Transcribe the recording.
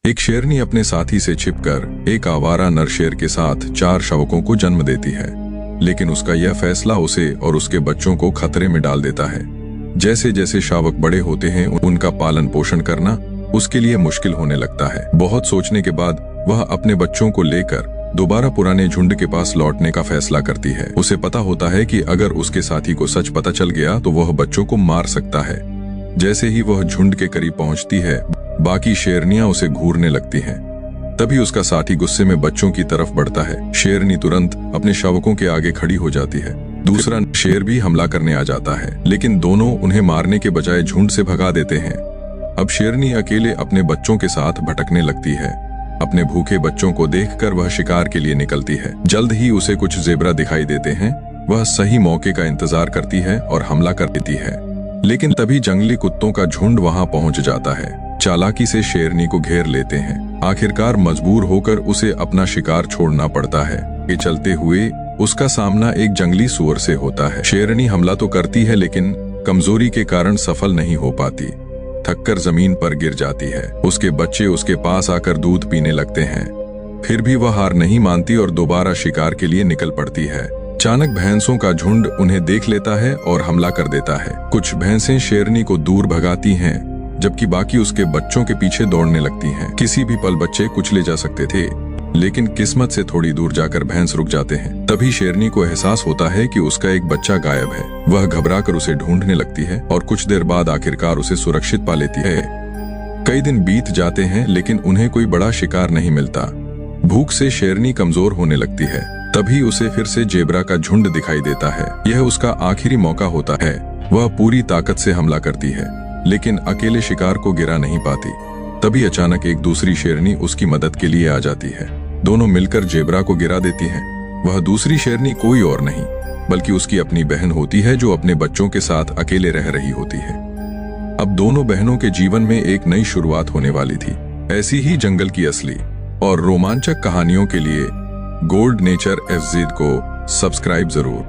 एक शेरनी अपने साथी से छिपकर एक आवारा नर शेर के साथ 4 शावकों को जन्म देती है, लेकिन उसका यह फैसला उसे और उसके बच्चों को खतरे में डाल देता है। जैसे जैसे शावक बड़े होते हैं, उनका पालन पोषण करना उसके लिए मुश्किल होने लगता है। बहुत सोचने के बाद वह अपने बच्चों को लेकर दोबारा पुराने झुंड के पास लौटने का फैसला करती है। उसे पता होता है कि अगर उसके साथी को सच पता चल गया तो वह बच्चों को मार सकता है। जैसे ही वह झुंड के करीब पहुंचती है, बाकी शेरनियां उसे घूरने लगती हैं। तभी उसका साथी गुस्से में बच्चों की तरफ बढ़ता है। शेरनी तुरंत अपने शावकों के आगे खड़ी हो जाती है। दूसरा शेर भी हमला करने आ जाता है, लेकिन दोनों उन्हें मारने के बजाय झुंड से भगा देते हैं। अब शेरनी अकेले अपने बच्चों के साथ भटकने लगती है। अपने भूखे बच्चों को देखकर वह शिकार के लिए निकलती है। जल्द ही उसे कुछ ज़ेब्रा दिखाई देते हैं। वह सही मौके का इंतजार करती है और हमला कर देती है, लेकिन तभी जंगली कुत्तों का झुंड वहां पहुंच जाता है। चालाकी से शेरनी को घेर लेते हैं। आखिरकार मजबूर होकर उसे अपना शिकार छोड़ना पड़ता है। ये चलते हुए उसका सामना एक जंगली सूअर से होता है। शेरनी हमला तो करती है, लेकिन कमजोरी के कारण सफल नहीं हो पाती। थककर जमीन पर गिर जाती है। उसके बच्चे उसके पास आकर दूध पीने लगते हैं। फिर भी वह हार नहीं मानती और दोबारा शिकार के लिए निकल पड़ती है। अचानक भैंसों का झुंड उन्हें देख लेता है और हमला कर देता है। कुछ भैंसें शेरनी को दूर भगाती हैं, जबकि बाकी उसके बच्चों के पीछे दौड़ने लगती हैं। किसी भी पल बच्चे कुचले जा सकते थे, लेकिन किस्मत से थोड़ी दूर जाकर भैंस रुक जाते हैं। तभी शेरनी को एहसास होता है कि उसका एक बच्चा गायब है। वह घबराकर उसे ढूंढने लगती है और कुछ देर बाद आखिरकार उसे सुरक्षित पा लेती है। कई दिन बीत जाते हैं, लेकिन उन्हें कोई बड़ा शिकार नहीं मिलता। भूख से शेरनी कमजोर होने लगती है। तभी उसे फिर से ज़ेब्रा का झुंड दिखाई देता है। यह उसका आखिरी मौका होता है। वह पूरी ताकत से हमला करती है, लेकिन अकेले शिकार को गिरा नहीं पाती। तभी अचानक एक दूसरी शेरनी उसकी मदद के लिए आ जाती है। दोनों मिलकर ज़ेब्रा को गिरा देती हैं। वह दूसरी शेरनी कोई और नहीं, बल्कि उसकी अपनी बहन होती है, जो अपने बच्चों के साथ अकेले रह रही होती है। अब दोनों बहनों के जीवन में एक नई शुरुआत होने वाली थी। ऐसी ही जंगल की असली और रोमांचक कहानियों के लिए गोल्ड नेचर FZ को सब्सक्राइब जरूर।